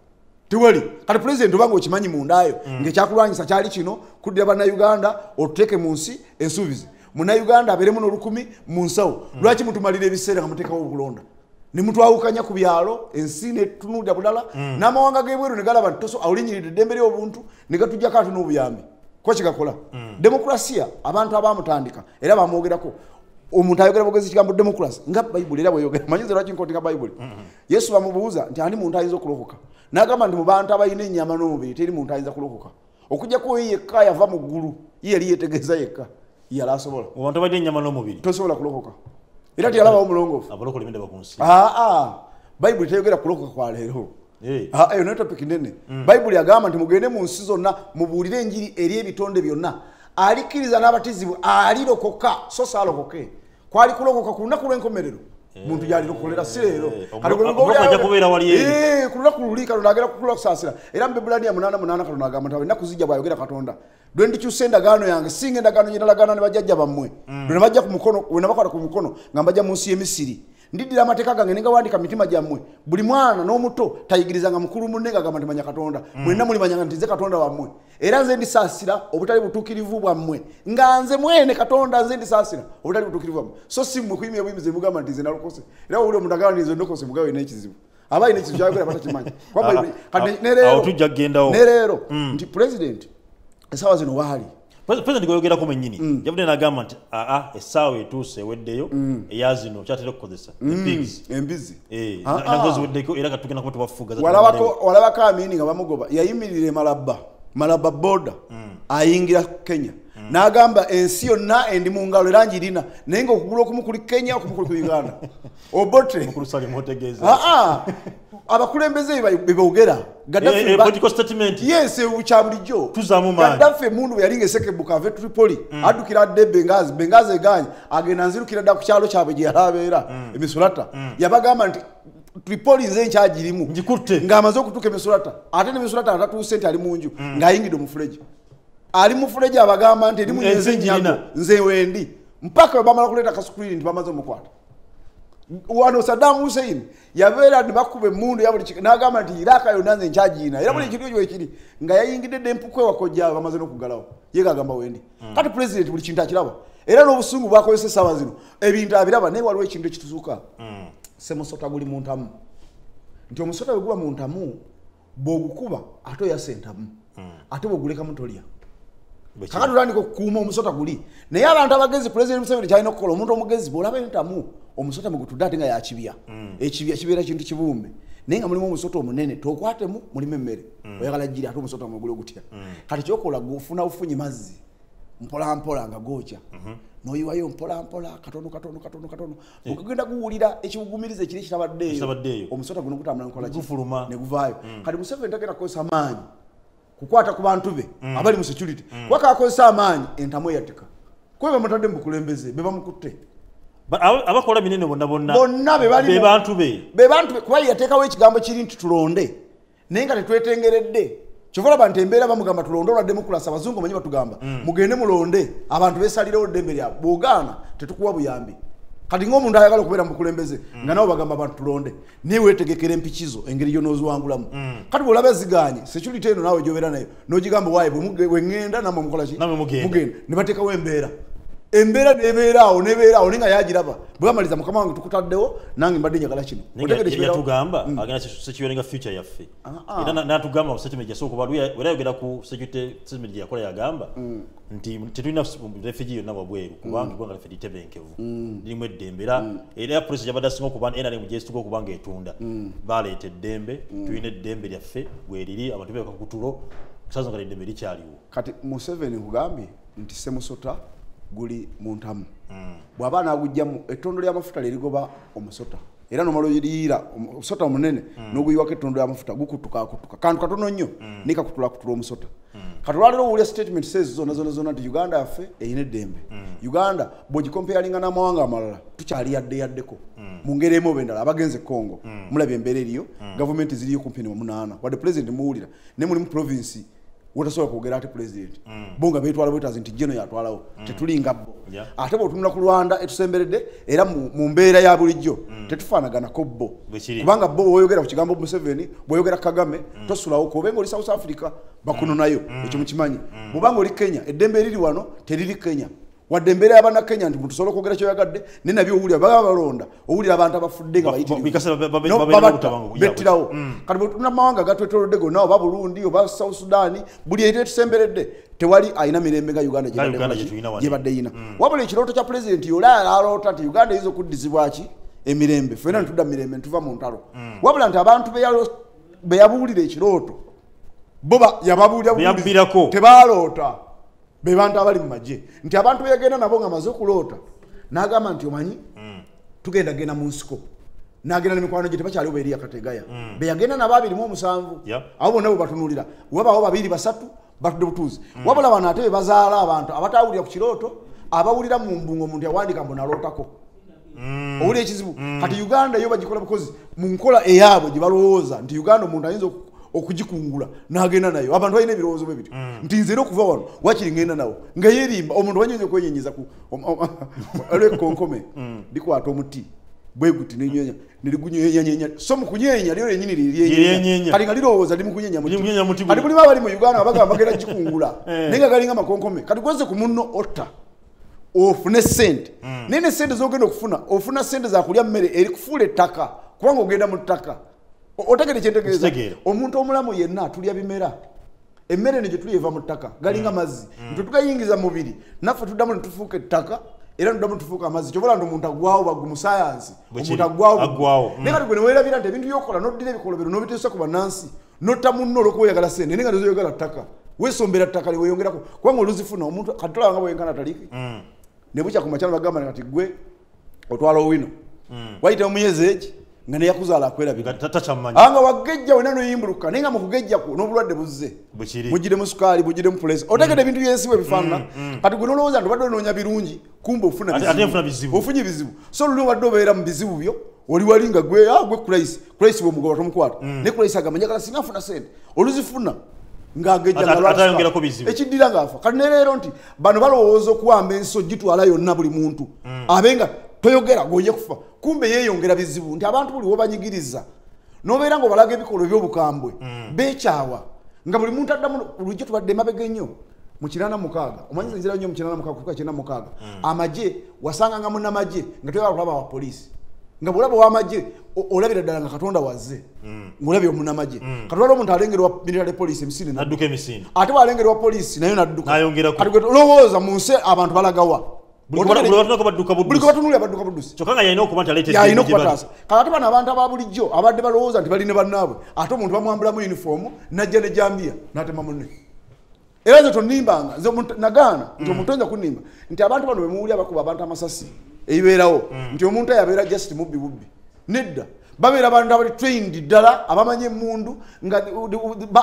tewali kati president obanga okimanyi mundayo ng'ekyakulwanyisa kyali kino kuddira bannayuganda otuteeke mu nsi ensuubizi Munnayuganda abeeremu n'olukumi mu nsawo lwaki mutumalira ebiseera nga muteekawo okulonda ne mutwawukanya ku byalo ensi netunulira bulala n'amawanga g'ebweru ne galaba nti awulinyiridde eddembe ly'obuntu ne gatuggyako ate n'obuyambi ko kigakola demokrasiya abantu abamutandika era bamwogerako omuntu ayogera bogezi kigambo demokrasi nga bayibuli era bweyogera manyize lwaki nkotinga bayibuli Yesu bamubuuza nti ani muntu ayinza okulokoka n'agamba nti mu bantu abalina ennyama n'omubiri teri muntu ayinza kulokoka okuggyako ye yekka yava mu ggulu ye yali yeetegeeza yekka yala asobola abantu abadde ennyama n'omubiri tosobola kulokoka era tiyalabawo mulongoofu abalokole bende bakunsi bayibuli teyogera kulokoka kwa leero eyo nayo topic nene bayibuli agamba nti mugende mu nsi zonna mubuulire enjiri eri ebitonde byonna alikkiriza n'abatizibu alirokoka so saalokoke kwali kulokoka ku lunaku lw'enkomerero muntu yali lukolera sirero kulula kululika lunagera kukula kusaasira era mbebulania 8 kalunagamba nti abalina kuzijja bwayogera Katonda lwe ndikyusa endagaano yange singa endagaano nyinalagaana ne bajjajja bammwe lwe ne bajja ku mukono we nabakola ku mukono nga mbajja mu nsi y'Emisiri ndiddira amateeka gange ne ngawandika mitima gyammwe buli mwana n'omuto tayigirizanga mukulu munne ngagamba nti manya Katonda mwenna mulimanyanga nti nze Katonda wammwe era nze ndisaasira obutali butuukirivu bwammwe nga nze mwene Katonda nze ndisaasira obutali butuukirivu bwammwe so si mmwe kuyimya buyimizi mugamba nti nze nalokose era uli omundagaano nizo ndokose mugawe n'ekizibu abayi n'ekizibu kyayogera batakimanyi nereero nti president esaawa zino waali President goyogera ko mennyini yabudde nagamba nti essaawa etuuse eweddeyo eyazino kyatera okukozesa embizi nazo ziweddeko era katugenda kuba tubafuga walabako amini nga bamugoba yayimirire malaba boda ayingira Kenya n'agamba ensi yonna endi mu ngalo era njirina naye nga okugula okumu kuli Kenya okumu kuli ku Uganda obote abakulembeze bebogera political statement yes kya bulijjo Gaddafi mundu bwe yalinga esekebuka ave Tripoli addukira adde Bengazi eganye agenda nzirukira dda ku kyalo kyabwe gye yalabeera emisulata yabagamba nti Tripoli nze nkyagirimu ng'amaze okutuuka emisulata ate n'emisulata atatuuse nti ali mu nju ng'ayingidde omufuleji ali mufuleji abagamba nti erimu nze wendi mpaka we bamala kuleeta kasukuliri nti bamaze omukwata wano Saddam Hussein yabeera ne bakuba emmundu ya buli kika n'agamba nti Iraka yonna nze nkyagiina era buli ekintu ekyo ekiri nga yayingidde dde empukwe wakojja bamaze n'okugalawo ye gagamba wendi kati president buli kintu akiraba era n'obusungu bwakozesa essaawa zino ebintu abiraba naye waliwo ekintu ekituzuka semusota guli mu ntamu nti omusota bwe guba mu ntamu bw'ogukuba ate oyasa entamu ate bw'ogulekamu tolya kakati olandika okukuuma omusota guli naye abantu abagezi president Museveni kyalina okukola omuntu omugezi bw'olaba entamu omusota mugutudde ate nga yakibya ekibya kibeera kintu kibumbe naye nga mulimu omusota omunene tokwatemu mulimu emmere oyagala ggiri ate omusota mwegule gutya kati kyokola gufuna bufunyi mazzi mpolampola nga gookya n'oyiwayo mpolampola katono okagenda guwulira ekiwugumiriza ekiri kitabaddeeyo omusota guno gutambula ne guvaayo kati Museveni tagenda kukozesa amaanyi kukwata ku bantu be abali mu security waka akozesa amaanyi entamu eyateka kwebe mutadde mu bukulembeze be bamukutte abakola binene bonna be bantu be kuba yateekawo ekigambo kiri nti tulonde naye nga tetwetengeredde kyova laba nti embeera bamugamba tulonde olwa demokulasi abazungu manyi batugamba mugende mulonde abantu beesalirewo ddembe lyabwe bw'ogaana tetukuwa buyambi kati ng'omuntu ayagala okubeera mu bukulembeze nga nabo bagamba abantu tulonde naye weetegekera empikizo engeri gy'onooziwangulamu kati bw'olaba eziganye security eno naawe gy'obeera nayo n'ogigamba waayi bwe ŋŋenda nammwe mukola ki mugenda ne bateekawo embeera nebeeraawo naye nga yagiraba bwe bamaliza mukama wange tukutaddewo nange mbadde njagala kino yatugamba agenda security nga future yaffe era n'atugamba statement yasooka era yogera ku security statement gye yakola yagamba nti tetulina refugee yonna wabweru kubanga eggwanga laffe litebenkevu lirimu eddembe era polisi gyabadde asinga okuba NRM gyesituka okuba nga etunda baleeta eddembe tulina eddembe lyaffe bweriri abantu beeka ku tulo kusaza nga eddembe likyaliwo kati Museveni nkugambye nti semusota guli mu ntamu bw'aba naagugjamu ettondo ly'amafuta lirigoba omusota era nomala oyiriira omusota omunene n'oguyiwako ettondo ly'amafuta gukutuka kantu katono nnyo nikakutula omusota kati olwaleero owulya statement says zonna nti Uganda yaffe eyina eddembe Uganda bw'ogikompeyalinga n'amawanga amalala tukyali yaddeko mu ngeri emu oba endala abagenze Congo mulabye embeera eriyo gavumenti ziriyo kumpi 8 wadde president muwulira ne muli mu province wotasobola kwogera ate president bo nga beetwala bwetazi nti jeno yatwalawo tetulinga bo ate bw'otunula ku Rwanda etusemberedde era mu mbeera ya bulijjo tetufaanaganako bo kubanga bo woyogera ku kigambo Museveni bwoyogera Kagame tosulawo kobenga oli South Africa bakuno nayo ekyo mukimanyi bw'obanga oli Kenya eddembe eriri wano teriri Kenya wadde embeera y'abana Kenya nti mutusobola okwogera kyoyagadde naye nabyo owulira baba balonda owulira abantu abafudde nga bettirawo kati bwetuna mawanga gatwetolodde gonna oba Burundi oba South Sudan buli eri etusemberedde tewali ayina mirembe nga Uganda gyebadde yina wabula ekirooto kya pulezidenti yolaya aloota nti Uganda eyinza okuddizibwaki emirembe ffena netudda mirembe netuva mu ntalo wabula nti abantu be yabuulira ekirooto bo yababuulira tebaloota be bantu abali mu magye nti abantu beyagenda nabo nga maze okuloota n'agamba nti omanyi tugenda mu nsiko n'agenda n'emikwano gye tebakyaliwo beeri yakategaya beyagenda nabo 27 abo bonna bwe batunuulira wabaawo 2-3 batudde butuuzi wabula bano ate be bazaala abantu abatawulira ku kirooto abawulira mu mbungo omuntu yawandika mbona alotako owuli ekizibu kati Uganda yo bagikola bukozi mu nkola eyabwe gye balowooza nti Uganda omuntu ayinza okugikungula n'agenda nayo abantu balina ebirowoozo bwe bityo nti nze era okuva wano wakiri ngenda nawo nga yeerimba omuntu wanyinza okwenyenyeza ku olwekkonkome likwata omuti bwe guti n'ennyenya niligunyenya so mu kunyenya lyo lennyini lyenyenya kati nga lirowooza li mu kunyenya muti kati buli bali mu Uganda bagamba bagenda kikungula naye nga galinga makonkome kati gweze ku munno otta ofune sente nene sente zogenda okufuna ofuna sente za kulya mmere eri kufuula ettaka kubanga ogenda mu ttaka otegere kyentegeeza omuntu omulamu yenna tulya bimera emmere negye tulyeva mu ttaka galinga mazzi ntitugayingiza mubiri naffe tuddamu netufuuka ettaka era tuddamu netufuuka amazzi kyobola nti omuntu aggwawo baggu mu sayansi omuntu aggwawo naye kati gwe neweerabira nti ebintu byokola noddira ebikolobero n'obiteesa ku bannansi notta munno olw'okuweyagala sente naye nga tezoyagala ttaka weesombera ttaka liweyongerako kubanga oluzifuna omuntu kati tolaba nga bwenkana taliki ne bukya ku makyalo bagamba kati gwe otwala owino wayita omuyezi eki nga neyakuzaala akwerabika anga wagejja wena noyimbuluka naye nga mukugejjaku n'obulwadde buzze bugire mu sukaali bugire mu pulesi otegedde ebintu byesiwe bifaanana kati gwe nolowooza nti obadde onoonya birungi kumbe ofunye bizibu so luli obadde obeera mu bizibu byo oli wali nga gwe Christ bwemugoba tomukwata ne Christ agamba njagala singa afuna sente oluzifuna ng'agejja ekiddira ng'afa kati ne leero nti bano balowooza okuwamba ensi gitwala yonna buli muntu abenga toyogera gojja kufa kumbe yeeyongera bizibu nti abantu buli wobanyigiriza n'obeera ng'obalaga ebikolwa by'obukambwe beekyawa nga buli muntu addamu lujja tubadde mabega ennyo mu 86 omanyi nzira nnyo mu 86 kutuka 96 amagye wasanga nga munnamagye nga toyagala kulaba wa poliisi nga bwolaba w'amagye olabira ddala nga Katonda wazze ng'olabye omunnamagye katwala omuntu alengerwa military police emisinde n'adduka emisinde ate bwalengerwa poliisi nayo n'adduka kati gwe lowooza mu nsi abantu balagawa buli kubatunulira badduka buddusi kyokka nga yalina okuba nti yalina okubataasa kati ate bano abantu ababulijjo abadde balowooza nti baline bannaabwe ate omuntu bamwambulamu uniform najja ne jambiya n'atema munne era nze tonnimbanga nze nagaana nti omuntu oyinza kunnimba nti abantu bano bemuwulya bakuba abantu amasasi ebibeerawo nti omuntu ayabeera just mubbi nedda babeera abantu abali trained ddala abamanye emmundu nga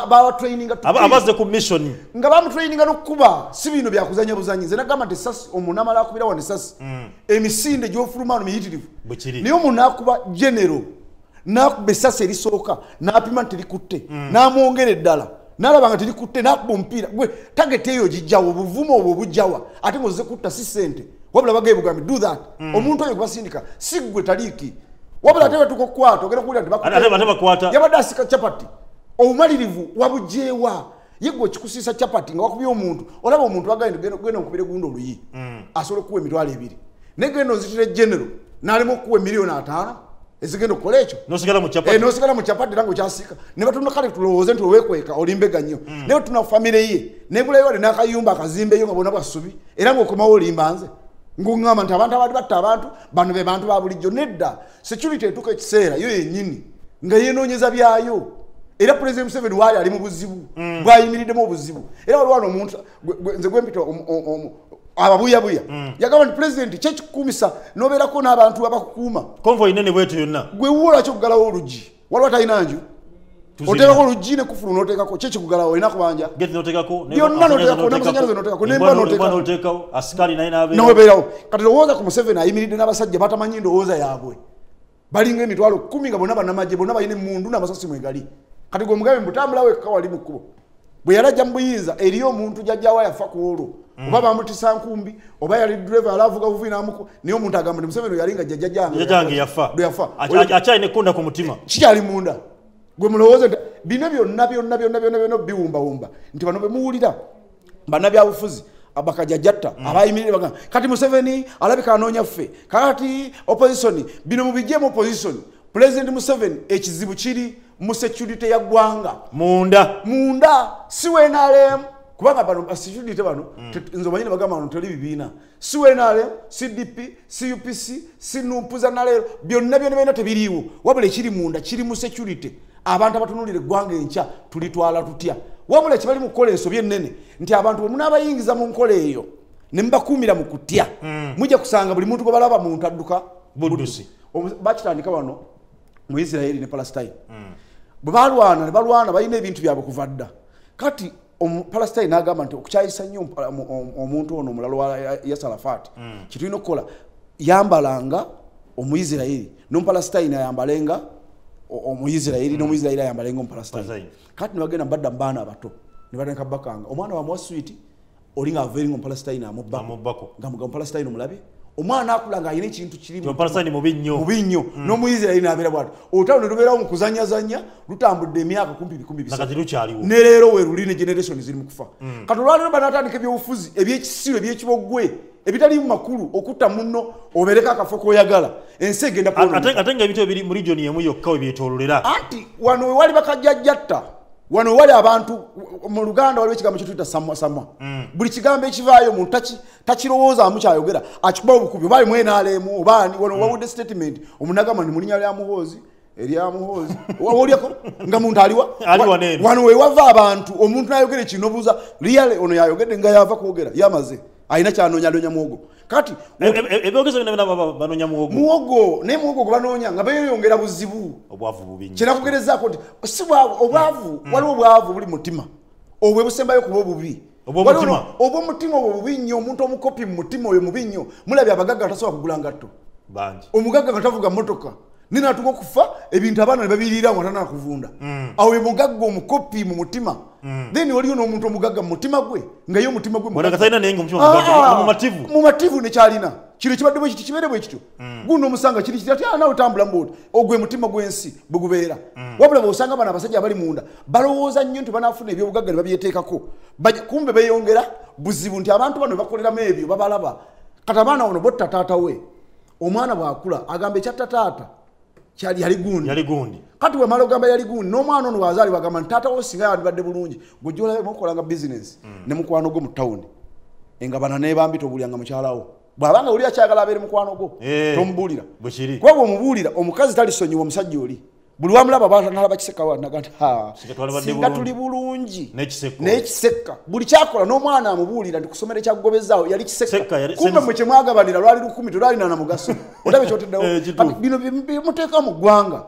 bawatraininga abaze ku mission nga bamutraininga n'okkuba si bino byakuzanya buzanyi nze nagamba nti essasi omuntu amala akubira wano essasi emisinde gy'ofulumaano miyitirivu naye omuntu akuba genero n'akuba essasi erisooka n'apima nti terikutte n'amwongera eddala n'alaba nga terikutte n'akuba omupiira gwe tageti eyo gijjawo obuvumu obwo obujjawa ate ng'ozze kutta si ssente wabula bageebugambe do that omuntu oyo gwasindika si gwe taliiki wabula ate batukokwata ogenda kuwulira nti yabadde asika capati obumalirivu wabujeewa ye gwe okikusiisa capati nga wakubye omuntu olaba omuntu agaye genda okubira gundi oluyi asobola okukuwa emitwalo 2 naye genda ozitira genero n'alema okukuwa miliyoni 5 ezigenda okukola ekyo nosigala mu capati era ngaokyasika ne batunda kale tulowooze nti oweekweka olimbega nnyo naye otuna famire ye nebulayo wali n'akayumba akazimbeyo nga bona bwasubi era ng'okomawo olimba nze ng'oŋŋamba nti abantu abali batta abantu bano be bantu ba bulijjo nedda security etuuka ekiseera yo yennyini nga yeenoonyeza byayo era President Museveni waali ali mu buzibu bw'ayimiriddemu obuzibu era waliwo wano omuntu nze gwempita ababuyabuya yagamba nti President kyekikuumisa n'obeerako n'abantu abakukuuma konvoyi nene bwetu yonna gwe wuwola kyokugalawo oluggi waliwo talina nju oteekako oluggi ne kufulu n'oteekako kyekikugalawo olina kubanja byonna n'oteekako n'amasanyalaze n'oteekako n'embwa n'oteekako asikali naye n'obeerawo kati lowooza ku Museveni ayimiridde n'abasajja batamanyi ndowooza yaabwe balinga emitwalo 10 nga bonna bannamagye bonna balina emmundu n'amasasi mwegali kati gwe omugabe mbutambulawo ekka wali mu kkubo bwe yalajja mu buyinza eriyo omuntu jjajjaawo yafa ku olwo oba bamutisa nkumbi oba yali driver alavuga buvi n'amuko naye omuntu agamba nti Museveni yalinga jjajjange yafa akyalina ekkunda ku mutima kikyali munda gwe mulowooze nti bino byonna biwumbawumba nti bano bemuwulira bannabyabufuzi abakajjajjatta abayimirire bagamba kati Museveni alabika anoonya ffe kakati opposition bino mubijjemu opposition President Museveni ekizibu kiri mu security ya ggwanga munda si wenalem kubanga bano security bano nzo banyine bagamba bano toli bibiina si wenalem CDP CUPC sinumpuza nalero byonna tebiriiwo wabula ekiri munda kiri mu security abantu abatunulire ggwanga enkya tulitwala tutya wabula kibali mu kukola ensobi ennene nti abantu bwe munaabayingiza mu nkola eyo ne mubakuumira mu kutya mujja kusanga buli muntu gwe balaba muntu adduka buddusi bakitandika wano mu Israeli ne Palestine bwe balwana balina ebintu byabwe kuva dda kati Palestine n'agamba nti okukyayisa nnyo omuntu ono omulalo wa Yasser Arafat kye tulina okukola yambalanga Omuyisirayiri n'Omupalestine ayambalenga Omuyisirayiri n'Omuyisirayiri ayambalenga Omupalestine kati ne bagenda badda mu baana abato ne batandika bakanga omwana wa Mwaswiti olinga averinga Omupalestine amubbako nga Omupalestine omulabe omwana akulanga ayina ekintu kirimu Omupalestine mubinyo n'Omuyisirayiri n'abeera bwati olutalo ne lubeerawo mu kuzanyazanya lutambudde emyaka kumpi 10 ne leero we luli ne generation ziri mu kufa kati olwaleero banatandika ebyobufuzi ebyekisiro ebyekibogwe ebitali mu makulu okutta munno obereka akafo koyagala ensi egenda ate nga ebintu ebiri mu region emu yokka we byetoololera anti wano we wali bakajjajjatta wano wali abantu mu Luganda waliwo ekigambo kyetuyita samwa buli kigambo ekivaayo omuntu takirowoozamu kyayogera akikuba obukubi bali mwenaalemu obaani wano wawudde statement omunagamba ndi mulinya lya muhoozi eryamuhoozi wawolyako nga muntu aliwa wano we wava abantu omuntu n'ayogera ekinobuuza liyale ono yayogedde nga yava kwogera yamaze ayina kyanoonya muwogo kati ebyogezo bino banoonya muwogo naye muwogo gwe banoonya nga beeyongera buzibu obwavu bubi kyenakugerezaako nti si obwavu waliwo obwavu buli mutima obwe busembayo kuba obubi obw'omutima obwo bubi nnyo omuntu omukopi mu mutima oyo mubi nnyo mulabye abagagga atasobola kugula ngatto omugagga nga tavuga mmotoka ninatuka okufa ebintu abaana ne babiriira watana kuvunda awo emugagga omukopi mu mutima then waliyo n'omuntu omugagga mu mutima gwe nga yo mutima gwe mu mativu ne kyalina kino kibadde bwe kiti kibeere bwe kityo guno omusanga kiri kiti ati nawe tambula mboti ogwe mutima gw'ensi bwe gubeera wabula bw'osanga bano abasajja abali munda balowooza nnyo nti banaafuna ebyobugagga ne babyeteekako kumbe beeyongera buzibu nti abantu bano bakoleramu ebyo babalaba kati abaana wano botta taata we omwana bw'akula agamba ekyatta taata yali gundi kati we malo gamba yali gundi n'omwana ono wazaali bagamba nti taata wo singa yandibadde bulungi gwe mukolanga business ne mukwano gwo mu town engabana nebambi tobulyanga mukyalawo bwabanga oli akyagala abeere mukwano gwo tomubuulira kuba bw'omubuulira omukazi talisonyiwa omusajja oli buli wamulaba banalaba Kiseka wanagati singa tuli bulungi n'ekiseka buli kyakola n'omwana amubuulira nti kusomera ekyagobezaawo yali Kiseka kumbe mwe kyemwagabanira lwali 10 tolwalina na mugaso otabe kyoteddewo bino bimuteeka mu ggwanga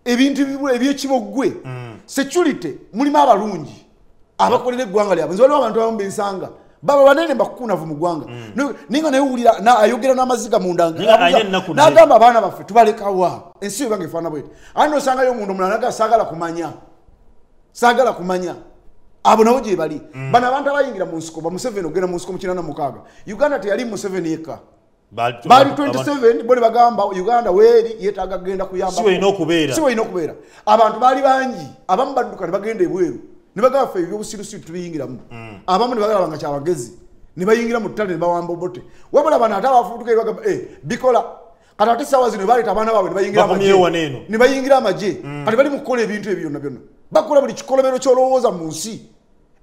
ebintu ebyekibogwe security mulimu abalungi abakolera eggwanga lyabwe nze waliwo abantu abamu bensanga baba banene bakukunavu mu ggwanga ninga nayewulira ayogera n'amaziga mundanga abaana baffe tubalekawa ensi yo bange efaana bwete ani osangayo omuntu omulala saagala kumanya abo nabo gye bali bano abantu abayingira mu nsiko ba Museveni ogenda mu nsiko mu 86 Uganda teyali Museveni yekka bali 27 bone bagamba Uganda weeri yeetaaga kugenda kuyamba siwe ino okubeera abantu bali bangi abamu badduka ne bagenda ebweru ne bagamba ffe ebyobusirusiru tubiyingiramu abamu ne bagala banga kyabagezi ne bayingira mu ttale ne bawamba obote wabula bano ate abafuutuka bagamba bikola kati ate essaawa zino baaleeta abaana baabwe ne bayingira amagye kati bali mu kukola ebintu ebyo byonna bakola buli kikolobero kyolowooza mu nsi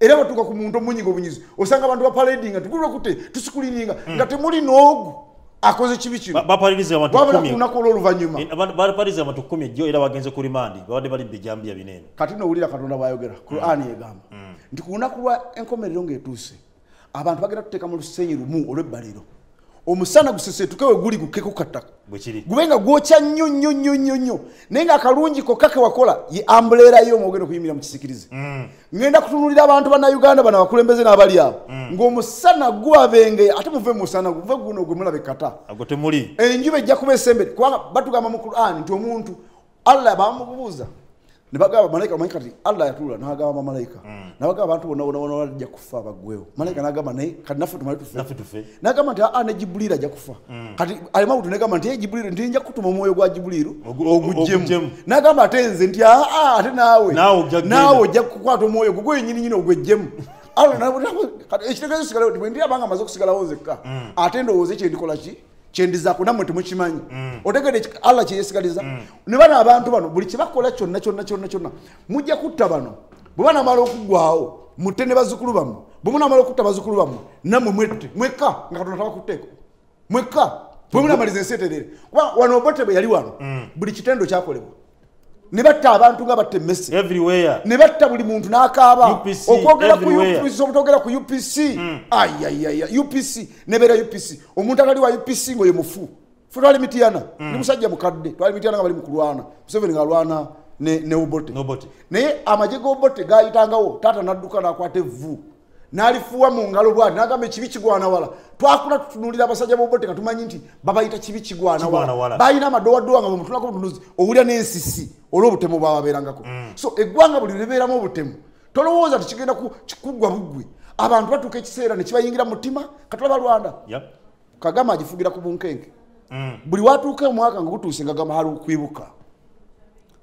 era batuuka ku muntu omunyiga obunyizi osanga abantu bapaladinga tugulwa kute tusikulininga nga temuli n'ogu akoze kibi kino bapaliriza abantu 10 wabula kunako oluvanyuma bapaliriza abantu 10 jjo era bagenze ku rimandi babadde bali bijambiya binene kati nowulira Katonda bwayogera Qur'ani yegamba nti kunaku lwa enkomerero ng'etuuse abantu bagenda tuteeka mu lusenyi lumu olw'ebbaliro omusana gusesetuke we guli gukeko kataka gubenga gwokya nnyo naye nga akalungi kokka ke wakola ye ambulera yo mwogenda okuyimira mu kisikirize ngenda kutunulira abantu bannayuganda bano abakulembeze n'abali abo ng'omusana gwabenge ate muve mu musana guve guno gwe mulabe kata enjuba ejja kuba esembere kubanga batugamba mu Qur'ani nti omuntu Allah bamubuuza ne bagamba malayika omanyi kati Allah yatula n'agamba malayika n'abagamba abantu bonna bajja kufa bagwewo malayika n'agamba naye kati naffe tumale tufe n'agamba nti ne Jibuliru ajja kufa kati alimawutu n'agamba nti Jibuliru nti nja kutuma omwoyo gwa Jibuliru oguggyemu n'agamba ate nze nti ate naawe ojja kukwata omwoyo gwe nyini ogweggyemu ekitegeezo sigalawo bwe ndi abanga amaze okusigalawo nzekka ate ndowooze kyendikola ki kyendizaako nammwe temukimanyi otegedde Allah kyeyesigaliza ne bano abantu bano buli kyebakola kyonna mujja kutta bano bwe banamala okuggwawo mutte ne bazzukulu bammwe bwe munamala okutta bazzukulu bammwe nammwe mwekka nga Katonda tabakutteeko mwekka bwe munamaliza ensi eterere kuba wano Obote bwe yali wano buli kitendo kyakolebwa ne batta abantu nga batta emmese ne batta buli muntu n'akaaba okwogera ku UPC obutogera ku UPC UPC nebeera UPC omuntu atali wa UPC ng'oyo mufu fe twali mitiyana ndi musajja mukadde twali mitiyana nga bali mu kulwana Museveni ng'alwana ne Obote naye amaje go Obote gayitangawo tata nadduka nakwata evvu nalifuwa mu ngalo bwati nagamba ekibi kigwana wala twakula tutunulira abasajja bo Obote katumanyi nti babayita kibi kigwana wala bayina amadowadowa nga mutulako butunuzi owulya n'ensisi olw'obutemu bababeerangako so eggwanga buli libeeramu obutemu tolowooza tikigenda kikuggwa buggwe abantu batuuka ekiseera ne kibayingira mu mutima katulaba Rwanda Kagame agifugira ku bunkenke buli watuuka omwaka nga gutuuse nga gamba hali okwibuka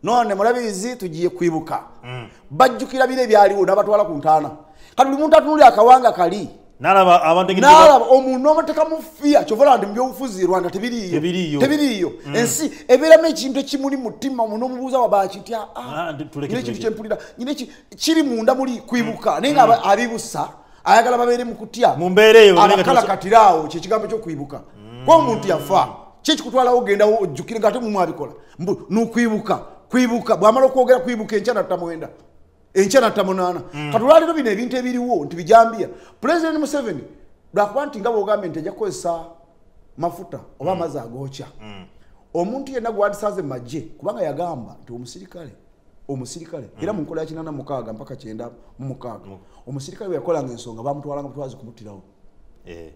none mulabizi tugiye kwibuka bajjukira bire byaliwo n'abatwala ku ntaana kati buli muntu atunulira akawanga kali nalaba omuntu n'omuteeka mu fiya kyovola nti mu byobufuzi Rwanda tebiriiyo ensi ebeeramu ekintu ekimuli mu mutima omuntu n'omubuuza wabakitya nyina ekintu kyempulira nyina kiri munda muli kwibuka naye nga abibusa ayagala babeere mu kutya abakalakatiraawo kyekigambo ky'okwibuka kwa omuntu yafa kyekikutwalawo ogenda ojjukire nga ate mu mwabikola kwibuka bw'amala okwogera kwibuka enkya natta 9 enkya natta 8 kati olwaliro bino ebintu ebiriwo nti bijambiya President Museveni lwakuba nti nga bw'ogambye nti ajja kukozesa mafuta oba amazzi agookya omuntu yenna gwandisanze majje kubanga yagamba nti omusirikale era mu nkola ya 86 mpaka 96 omusirikale bwe yakolanga ensonga bamutwalanga mutwazi kumutirawo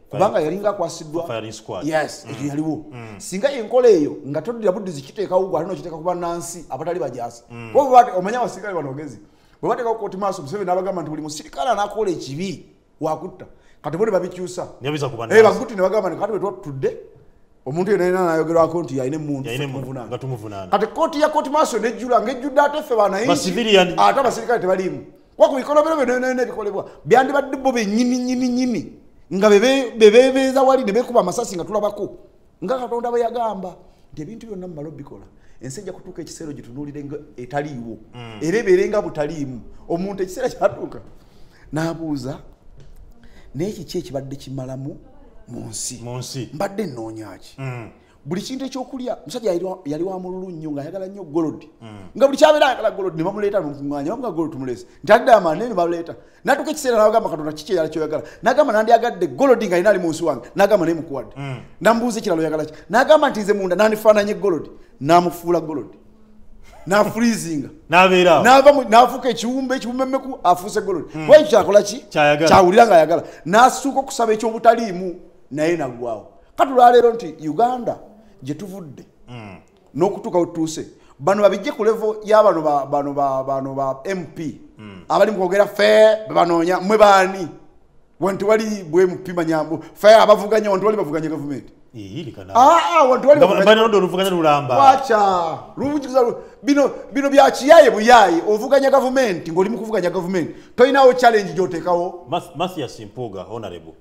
kubanga yalinga akwasiddwa yes ekyo yaliwo singa enkola eyo nga todira buddizi kiteekawo gwa alina kiteeka kuba nansi abatali bajasi kuba omanya abasirikale banogezi bwe bateekawo kooti maaso Museveni n'abagamba nti buli musirikale anaakola ekibi wakutta kati bo ne babikyusa baguti ne bagamba nti kati bwe twatudde omuntu yenna nayogerwako nti yalina emuntu kati kooti ya kooti maaso nejjula ng'ejjudde ate ffe banayingi ate abasirikale tebaliimu kwa ku bikolobero bino ebikolebwa byandibadde bo bennyini nga bebebeeza wali ne beekuba amasasi nga tulabako nga Katonda bwe yagamba nti ebintu byonna mumala obikola ensi ejja kutuuka ekiseera gitunuulire nga etaliiwo era ebeere nga butaliimu omuntu ekiseera kyatuuka n'abuuza naye kiki ekibadde kimalamu mu nsi mbadde nnoonyaki buli kintu ekyokulya musajja yali wa mululu nnyo ng'ayagala nnyo golodi nga buli kyabeera ayagala golodi ne bamuleeta n'okuŋŋaanya bamuga golodi tumulese nti adde amaanyi ne bamuleeta n'atuuka ekiseera n'abagamba Katonda kiki eyala kyoyagala n'agamba nandiyagadde golodi nga alina ali mu nsi wange n'agamba naye mukuwadde n'amubuuza ekirala oyagala ki n'agamba nti nze munda nandifaananye golodi n'amufuula golodi n'afurizinga n'afuuka ekiwumbe emmeku afuuse golodi kuba ekyo kyakola ki kyawulira ng'ayagala n'asuuka okusaba ekyobutaliimu naye naggwawo kati olwaleero nti Uganda gye tuvudde n'okutuuka wetutuuse bano babijje ku levo y'abano ba MP abali mu kwogera ffe bebanoonya mwe baani wanti wali bwe MP manyambo ffe abavuganya wanti wali bavuganya gavumenti wanti wali wacha bino bya kiyaye buyaye ovuganya gavumenti ng'oli mu kuvuganya gavumenti tolinawo challenge gy'oteekawo Mathias Mpuuga honorable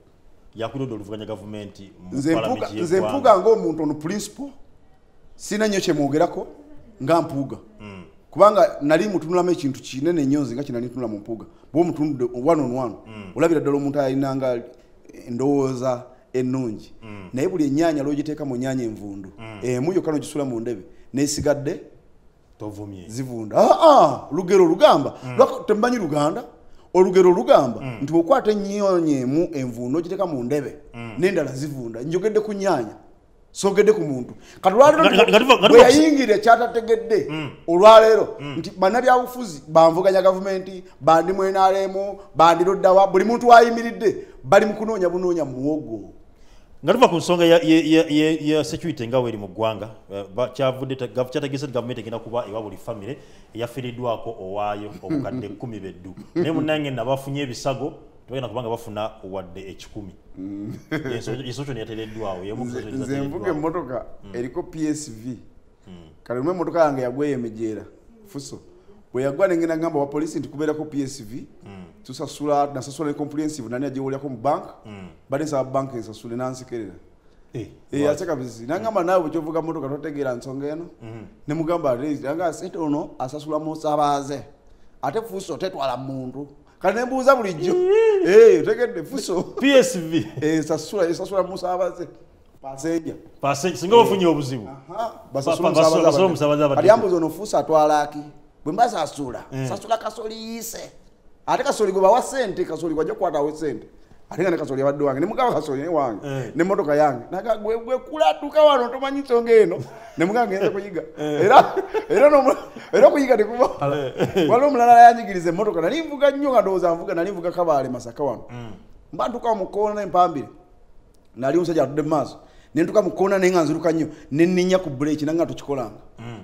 yakudodo oluvuganya gavumenti nze Mpuuga ng'omuntu ono principle sina nnyo kyemwogerako nga Mpuuga kubanga nali mutunulamu ekintu kinene nnyo nze nga kinali tunula mu Mpuuga bw'omutunudde one on one olabira ddala omuntu alinanga endowooza ennungi naye buli ennyaanya lw'ogiteeka mu nnyaanya envundu emu yokka n'ogisula mu ndebe n'esigadde zivunda lugero lugamba tembanyi Luganda olugero lugamba nti bw'okwata ennyaanya emu envundu ogiteeka mu ndebe n'endala zivunda njogedde ku nnyaanya soogedde ku muntu kati olwaleero bwe yayingirira kyatategedde olwaleero nti bannabyabufuzi banvuganya gavumenti bandi mu NRM bandi loddawa buli muntu wayimiridde bali mu kunoonya bunoonya muwogo nga tuva ku nsonga ya security nga weri mu ggwanga kyategeeza nti gavumenti egenda kuba ewa buli famire eyafiiriddwako owaayo obukadde 10 beddu naye munnange nabafunye ebisago tubagenda kubanga bafuna wadde 10 ensokyo neyateereddwawo nze nvuga emmotoka eriko PSV kale lumu emmotoka yange yagweyo emejeera fuso bwe yagwa nengenda ngamba wa polisi nti kubeerako PSV nasasula ne comprehensive nani agiwolyako mu bank bade nsaba bank ensasule nansekerera ate kabisi nangamba naawe bwekyovuga mmotoka totegeera nsonga eno nemugamba anga sente ono asasula musabaaze ate fuso tetwala muntu kale nembuuza bulijjo otegedde fuso PSV esasula musabaaze pasenja singa bafunye obuzibu basasula musabaaze kali yambuuza ono fuso atwala aki bwe mbasasula sasula kasoli yise ate kasoli gwe bawa sente kasoli gwajja kukwatawo sente atenga ne kasoli abadde wange ne mugaba kasoli ne wange ne motoka yange naga gwe kulatuka wano tomanyi nsonga eno ne mugaba ngeze kuyiga era kuyiga tekuba waliwo omulala yanjigiriza emmotoka nali nvuga nnyo nga ndowooza nvuga nali nvuga Kabaale Masaka wano mba ntuka mu kkoona empambire nali omusajja atudde mu maaso ne ntuka mu kkoona naye nga nziruka nnyo ne nninnya ku buleeki nanga tukikolanga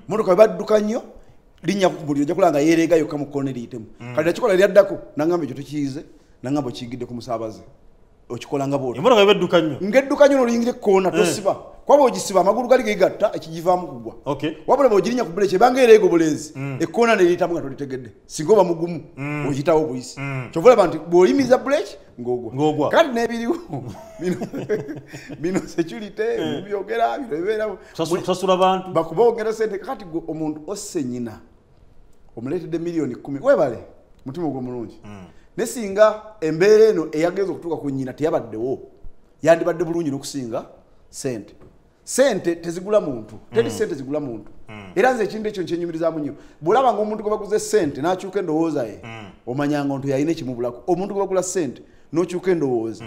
motoka badduka nnyo linnya ku buli ojja kulanga yereega yokka mu kkoona eriyitemu kati nakikola lyaddako nangamba ekyo tukiyize nangamba okiyigidde ku musaabaze okikolanga bw'otyo emmotoka ebedduka nnyo ng'edduka nnyo n'oluyingira ekkoona tosiba kwaba ogisiba amagulu gali gegatta ekigivaamu kugwa wabula bw'ogirinya ku buleeki ebanga ereega obulenzi ekkoona neriyitamu nga tolitegedde singa oba mugumu ogitawo obuyisi kyova olaba nti bw'oyimiza buleeki ng'ogwa kandi n'ebiriwo bino security mubyogera bino ebibeerawo sasula bantu bakuba ogenda sente kati omuntu osse nnyina omuleetedde miliyoni 10 webale mutima ogwo mulungi ne singa embeera eno eyagenza okutuuka ku nnyina teyabaddewo yandibadde bulungi n'okusinga sente tezigula muntu teri sente zigula muntu era nze ekintu ekyo nkyenyumirizaamu nnyo bw'olaba ng'omuntu gwe baguze sente n'akyuka endowooza ye omanyanga nti yalina ekimubulako omuntu gwe bagula sente n'okyuka endowooza